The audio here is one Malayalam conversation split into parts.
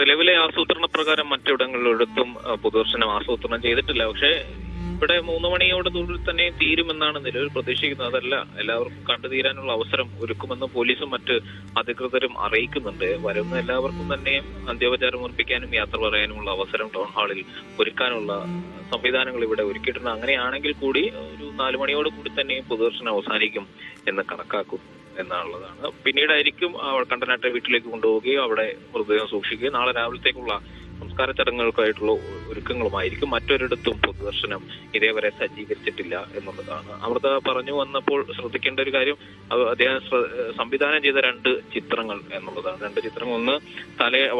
നിലവിലെ ആസൂത്രണ പ്രകാരം മറ്റിടങ്ങളിലൊരിടത്തും പൊതുദർശനം ആസൂത്രണം ചെയ്തിട്ടില്ല. പക്ഷേ ഇവിടെ 3 മണിയോടുകൂടി തന്നെ തീരുമെന്നാണ് നിലവിൽ പ്രതീക്ഷിക്കുന്നത്. അതല്ല, എല്ലാവർക്കും കണ്ടുതീരാനുള്ള അവസരം ഒരുക്കുമെന്ന് പോലീസും മറ്റ് അധികൃതരും അറിയിക്കുന്നുണ്ട്. വരുന്ന എല്ലാവർക്കും തന്നെ അന്ത്യോപചാരം അർപ്പിക്കാനും യാത്ര പറയാനുമുള്ള അവസരം ടൗൺ ഹാളിൽ ഒരുക്കാനുള്ള സംവിധാനങ്ങൾ ഇവിടെ ഒരുക്കിയിട്ടുണ്ട്. അങ്ങനെയാണെങ്കിൽ കൂടി ഒരു 4 മണിയോടുകൂടി തന്നെ പൊതുദർശനം അവസാനിക്കും എന്ന് കണക്കാക്കും എന്നുള്ളതാണ്. പിന്നീടായിരിക്കും കണ്ടനാട്ടെ വീട്ടിലേക്ക് കൊണ്ടുപോവുകയും അവിടെ മൃതദേഹം സൂക്ഷിക്കുകയും നാളെ രാവിലത്തേക്കുള്ള സംസ്കാര ചടങ്ങുകൾക്കായിട്ടുള്ള ഒരുക്കങ്ങളുമായിരിക്കും. മറ്റൊരിടത്തും പൊതുദർശനം ഇതേവരെ സജ്ജീകരിച്ചിട്ടില്ല എന്നുള്ളതാണ്. അമൃത പറഞ്ഞു വന്നപ്പോൾ ശ്രദ്ധിക്കേണ്ട ഒരു കാര്യം, അദ്ദേഹം സംവിധാനം ചെയ്ത 2 ചിത്രങ്ങൾ എന്നുള്ളതാണ്. 2 ചിത്രങ്ങൾ, ഒന്ന്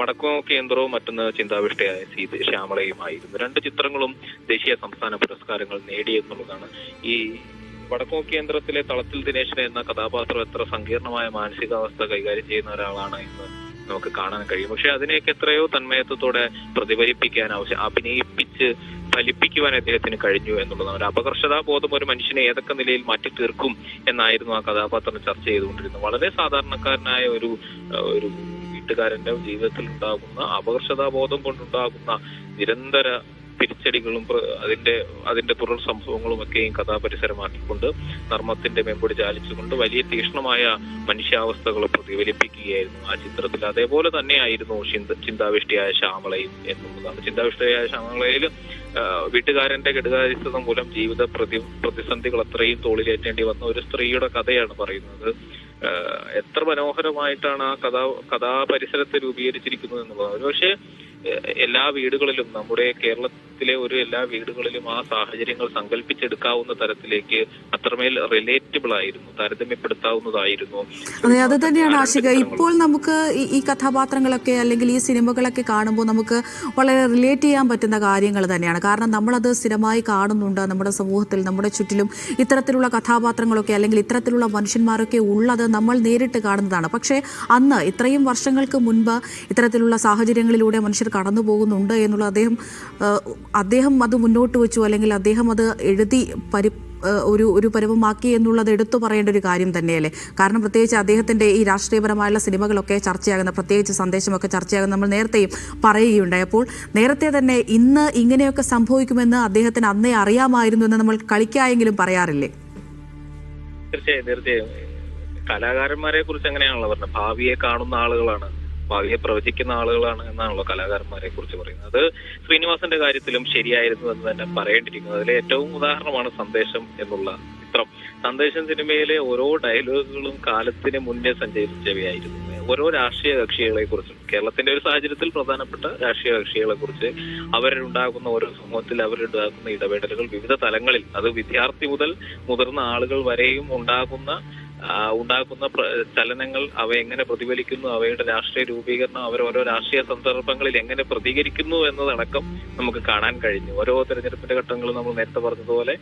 വടക്കോ കേന്ദ്രവും മറ്റൊന്ന് ചിന്താവിഷ്ടയായ ശ്യാമളയുമായിരുന്നു. 2 ചിത്രങ്ങളും ദേശീയ സംസ്ഥാന പുരസ്കാരങ്ങൾ നേടി എന്നുള്ളതാണ്. ഈ വടക്കോ കേന്ദ്രത്തിലെ തളത്തിൽ ദിനേശൻ എന്ന കഥാപാത്രം എത്ര സങ്കീർണമായ മാനസികാവസ്ഥ കൈകാര്യം ചെയ്യുന്ന ഒരാളാണ് എന്ന് നമുക്ക് കാണാൻ കഴിയും. പക്ഷെ അതിനെയൊക്കെ എത്രയോ തന്മയത്വത്തോടെ പ്രതിഫലിപ്പിക്കാൻ അഭിനയിപ്പിച്ച് ഫലിപ്പിക്കുവാൻ അദ്ദേഹത്തിന് കഴിഞ്ഞു എന്നുള്ളതാണ്. ഒരു അപകർഷതാബോധം ഒരു മനുഷ്യനെ ഏതൊക്കെ നിലയിൽ മാറ്റി തീർക്കും എന്നായിരുന്നു ആ കഥാപാത്രം ചർച്ച ചെയ്തുകൊണ്ടിരുന്നത്. വളരെ സാധാരണക്കാരനായ ഒരു വീട്ടുകാരന്റെ ജീവിതത്തിൽ ഉണ്ടാകുന്ന അപകർഷതാബോധം കൊണ്ടുണ്ടാകുന്ന നിരന്തര തിരിച്ചടികളും അതിന്റെ തുടർ സംഭവങ്ങളും ഒക്കെയും കഥാപരിസരമാക്കിക്കൊണ്ട് നർമ്മത്തിന്റെ മെമ്പൊടി ചാലിച്ചുകൊണ്ട് വലിയ തീക്ഷ്ണമായ മനുഷ്യാവസ്ഥകളെ പ്രതിഫലിപ്പിക്കുകയായിരുന്നു ആ ചിത്രത്തിൽ. അതേപോലെ തന്നെയായിരുന്നു ചിന്താവിഷ്ടയായ ശ്യാമളയും എന്നുള്ളതാണ്. ചിന്താവിഷ്ടയായ ശ്യാമളയിൽ വീട്ടുകാരന്റെ കെടുകാര്യസ്ഥത മൂലം ജീവിത പ്രതിസന്ധികൾ അത്രയും തോളിലേറ്റേണ്ടി വന്ന ഒരു സ്ത്രീയുടെ കഥയാണ് പറയുന്നത്. എത്ര മനോഹരമായിട്ടാണ് ആ കഥാപരിസരത്തെ രൂപീകരിച്ചിരിക്കുന്നത് എന്നുള്ളതാണ്. ഒരുപക്ഷെ എല്ലാ വീടുകളിലും, നമ്മുടെ കേരളത്തിലെ എല്ലാ വീടുകളിലും ആ സാഹചര്യങ്ങൾ സങ്കല്പിച്ചെടുക്കാവുന്ന തരത്തിലേക്ക് അത്രമേൽ റിലേറ്റബിൾ ആയിരുന്നു, താരതമ്യപ്പെടുത്താവുന്നതായിരുന്നു. അതെ, അത് തന്നെയാണ് ആശിക. ഇപ്പോൾ നമുക്ക് ഈ കഥാപാത്രങ്ങളൊക്കെ അല്ലെങ്കിൽ ഈ സിനിമകളൊക്കെ കാണുമ്പോൾ നമുക്ക് വളരെ റിലേറ്റ് ചെയ്യാൻ പറ്റുന്ന കാര്യങ്ങൾ തന്നെയാണ്. കാരണം നമ്മളത് സ്ഥിരമായി കാണുന്നുണ്ട്. നമ്മുടെ സമൂഹത്തിൽ, നമ്മുടെ ചുറ്റിലും ഇത്തരത്തിലുള്ള കഥാപാത്രങ്ങളൊക്കെ അല്ലെങ്കിൽ ഇത്തരത്തിലുള്ള മനുഷ്യന്മാരൊക്കെ ഉള്ളത് നമ്മൾ നേരിട്ട് കാണുന്നതാണ്. പക്ഷേ അന്ന് ഇത്രയും വർഷങ്ങൾക്ക് മുൻപ് ഇത്തരത്തിലുള്ള സാഹചര്യങ്ങളിലൂടെ മനുഷ്യർ കടന്നു പോകുന്നുണ്ട് എന്നുള്ളത് അദ്ദേഹം അത് മുന്നോട്ട് വെച്ചു, അല്ലെങ്കിൽ അദ്ദേഹം അത് എഴുതി ഒരു പരുവമാക്കി എന്നുള്ളത് എടുത്തു പറയേണ്ട ഒരു കാര്യം തന്നെയല്ലേ. കാരണം പ്രത്യേകിച്ച് അദ്ദേഹത്തിൻ്റെ ഈ രാഷ്ട്രീയപരമായുള്ള സിനിമകളൊക്കെ ചർച്ചയാകുന്ന, പ്രത്യേകിച്ച് സന്ദേശമൊക്കെ ചർച്ചയാകുന്ന നമ്മൾ നേരത്തെയും പറയുകയുണ്ടായി. അപ്പോൾ നേരത്തെ തന്നെ ഇന്ന് ഇങ്ങനെയൊക്കെ സംഭവിക്കുമെന്ന് അദ്ദേഹത്തിന് അന്നേ അറിയാമായിരുന്നു എന്ന് നമ്മൾ കളിക്കായെങ്കിലും പറയാറില്ലേ? തീർച്ചയായും കലാകാരന്മാരെ കുറിച്ച് അങ്ങനെയാണല്ലോ പറഞ്ഞത്, ഭാവിയെ കാണുന്ന ആളുകളാണ്, ഭാവിയെ പ്രവചിക്കുന്ന ആളുകളാണ് എന്നാണല്ലോ കലാകാരന്മാരെ കുറിച്ച് പറയുന്നത്. അത് ശ്രീനിവാസന്റെ കാര്യത്തിലും ശരിയായിരുന്നു എന്ന് തന്നെ പറയേണ്ടിയിരിക്കുന്നത്. അതിലെ ഏറ്റവും ഉദാഹരണമാണ് സന്ദേശം എന്നുള്ള ചിത്രം. സന്ദേശം സിനിമയിലെ ഓരോ ഡയലോഗുകളും കാലത്തിന് മുന്നേ സഞ്ചരിച്ചവയായിരുന്നു. ഓരോ രാഷ്ട്രീയ കക്ഷികളെ കുറിച്ചും, കേരളത്തിന്റെ ഒരു സാഹചര്യത്തിൽ പ്രധാനപ്പെട്ട രാഷ്ട്രീയ കക്ഷികളെ കുറിച്ച്, അവരുണ്ടാകുന്ന ഓരോ സമൂഹത്തിൽ അവരുണ്ടാകുന്ന ഇടപെടലുകൾ വിവിധ തലങ്ങളിൽ, അത് വിദ്യാർത്ഥി മുതൽ മുതിർന്ന ആളുകൾ വരെയും ഉണ്ടാകുന്ന ചലനങ്ങൾ, അവ എങ്ങനെ പ്രതിഫലിക്കുന്നു, അവയുടെ രാഷ്ട്രീയ രൂപീകരണം, ഓരോ രാഷ്ട്രീയ സന്ദർഭങ്ങളിൽ എങ്ങനെ പ്രതികരിക്കുന്നു എന്നതടക്കം നമുക്ക് കാണാൻ കഴിഞ്ഞു. ഓരോ തെരഞ്ഞെടുപ്പിന്റെ ഘട്ടങ്ങളും നമ്മൾ നേരത്തെ പറഞ്ഞതുപോലെ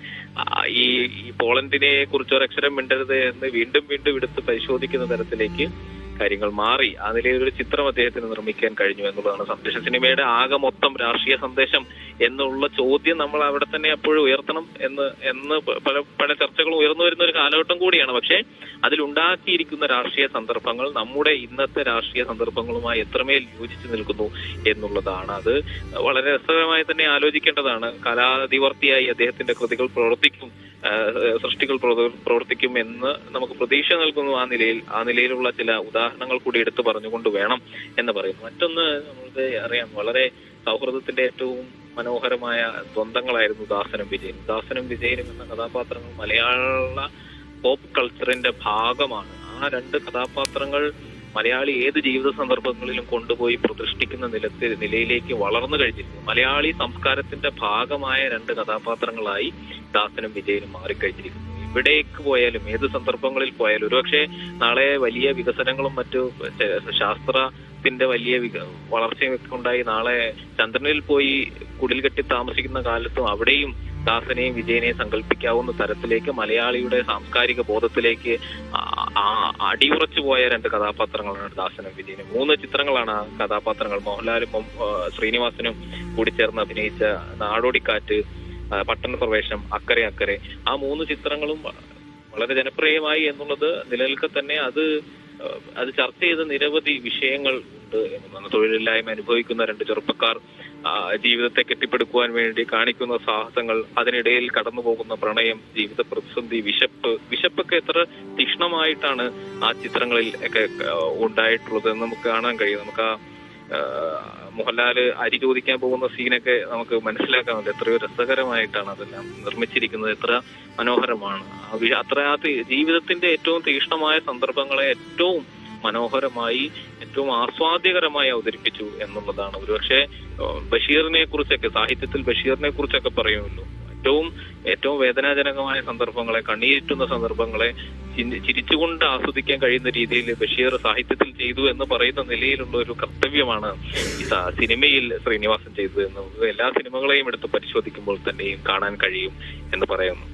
ഈ പോളണ്ടിനെ കുറിച്ച് ഒരക്ഷരം മിണ്ടരുത് എന്ന് വീണ്ടും എടുത്ത് പരിശോധിക്കുന്ന തരത്തിലേക്ക് കാര്യങ്ങൾ മാറി. ആ നിലയിലൊരു ചിത്രം അദ്ദേഹത്തിന് നിർമ്മിക്കാൻ കഴിഞ്ഞു എന്നുള്ളതാണ്. സന്ദേശ സിനിമയുടെ ആകെ മൊത്തം രാഷ്ട്രീയ സന്ദേശം എന്നുള്ള ചോദ്യം നമ്മൾ അവിടെ തന്നെ എപ്പോഴും ഉയർത്തണം എന്ന് പല ചർച്ചകളും ഉയർന്നു വരുന്ന ഒരു കാലഘട്ടം കൂടിയാണ്. പക്ഷേ അതിലുണ്ടാക്കിയിരിക്കുന്ന രാഷ്ട്രീയ സന്ദർഭങ്ങൾ നമ്മുടെ ഇന്നത്തെ രാഷ്ട്രീയ സന്ദർഭങ്ങളുമായി എത്രമേൽ യോജിച്ചു നിൽക്കുന്നു എന്നുള്ളതാണ്. അത് വളരെ രസകരമായി തന്നെ ആലോചിക്കേണ്ടതാണ്. കലാധിവർത്തിയായി അദ്ദേഹത്തിന്റെ കൃതികൾ സൃഷ്ടികൾ പ്രവർത്തിക്കും എന്ന് നമുക്ക് പ്രതീക്ഷ നൽകുന്നു. ആ നിലയിലുള്ള ചില ഉദാഹരണങ്ങൾ കൂടി എടുത്തു പറഞ്ഞുകൊണ്ട് വേണം എന്ന് പറയുന്നു. മറ്റൊന്ന്, നമ്മൾക്ക് അറിയാം, വളരെ സൗഹൃദത്തിന്റെ ഏറ്റവും മനോഹരമായ ദ്വന്ദ്ങ്ങളായിരുന്നു ദാസനും വിജയനും എന്ന കഥാപാത്രങ്ങൾ മലയാള പോപ്പ് കൾച്ചറിന്റെ ഭാഗമാണ്. ആ 2 കഥാപാത്രങ്ങൾ മലയാളി ഏത് ജീവിത സന്ദർഭങ്ങളിലും കൊണ്ടുപോയി പ്രതിഷ്ഠിക്കുന്ന നിലയിലേക്ക് വളർന്നു കഴിഞ്ഞിരിക്കുന്നു. മലയാളി സംസ്കാരത്തിന്റെ ഭാഗമായ 2 കഥാപാത്രങ്ങളായി ദാസനും വിജയനും മാറിക്കഴിഞ്ഞിരിക്കുന്നു. എവിടേക്ക് പോയാലും, ഏത് സന്ദർഭങ്ങളിൽ പോയാലും, ഒരുപക്ഷെ നാളെ വലിയ വികസനങ്ങളും മറ്റു ശാസ്ത്രത്തിന്റെ വലിയ വളർച്ചയൊക്കെ ഉണ്ടായി നാളെ ചന്ദ്രനിൽ പോയി കുടിൽ കെട്ടി താമസിക്കുന്ന കാലത്തും അവിടെയും ദാസനെയും വിജയനെയും സങ്കല്പിക്കാവുന്ന തരത്തിലേക്ക് മലയാളിയുടെ സാംസ്കാരിക ബോധത്തിലേക്ക് അടിയുറച്ചു പോയ 2 കഥാപാത്രങ്ങളാണ് ദാസനും വിജയനും. 3 ചിത്രങ്ങളാണ് ആ കഥാപാത്രങ്ങൾ. മോഹൻലാലും ശ്രീനിവാസനും കൂടി ചേർന്ന് അഭിനയിച്ച നാടോടിക്കാറ്റ്, പട്ടണപ്രവേശം, അക്കരെ ആ 3 ചിത്രങ്ങളും വളരെ ജനപ്രിയമായി എന്നുള്ളത് നിലനിൽക്കെ തന്നെ അത് ചർച്ച ചെയ്ത നിരവധി വിഷയങ്ങൾ ഉണ്ട് എന്നതാണ്. തൊഴിലില്ലായ്മ അനുഭവിക്കുന്ന 2 ചെറുപ്പക്കാർ ജീവിതത്തെ കെട്ടിപ്പടുക്കുവാൻ വേണ്ടി കാണിക്കുന്ന സാഹസങ്ങൾ, അതിനിടയിൽ കടന്നു പോകുന്ന പ്രണയം, ജീവിത പ്രതിസന്ധി, വിശപ്പൊക്കെ എത്ര തീക്ഷ്ണമായിട്ടാണ് ആ ചിത്രങ്ങളിൽ ഒക്കെ ഉണ്ടായിട്ടുള്ളത് എന്ന് നമുക്ക് കാണാൻ കഴിയും. നമുക്ക് മോഹൻലാല് അരി ചോദിക്കാൻ പോകുന്ന സീനൊക്കെ നമുക്ക് മനസ്സിലാക്കാൻ പറ്റും. എത്രയോ രസകരമായിട്ടാണ് അതെല്ലാം നിർമ്മിച്ചിരിക്കുന്നത്, എത്ര മനോഹരമാണ്. അത്ര ജീവിതത്തിന്റെ ഏറ്റവും തീക്ഷ്ണമായ സന്ദർഭങ്ങളെ ഏറ്റവും മനോഹരമായി, ഏറ്റവും ആസ്വാദ്യകരമായി അവതരിപ്പിച്ചു എന്നുള്ളതാണ്. ഒരുപക്ഷെ ബഷീറിനെ കുറിച്ചൊക്കെ, സാഹിത്യത്തിൽ ബഷീറിനെ കുറിച്ചൊക്കെ പറയുമല്ലോ, ഏറ്റവും വേദനാജനകമായ സന്ദർഭങ്ങളെ, കണ്ണീരിറ്റുന്ന സന്ദർഭങ്ങളെ ചിരിച്ചുകൊണ്ട് ആസ്വദിക്കാൻ കഴിയുന്ന രീതിയിൽ ബഷീർ സാഹിത്യത്തിൽ ചെയ്തു എന്ന് പറയുന്ന നിലയിലുള്ള ഒരു കർത്തവ്യമാണ് ഈ സിനിമയിൽ ശ്രീനിവാസൻ ചെയ്തത് എന്ന് എല്ലാ സിനിമകളെയും എടുത്ത് പരിശോധിക്കുമ്പോൾ തന്നെയും കാണാൻ കഴിയും എന്ന് പറയുന്നു.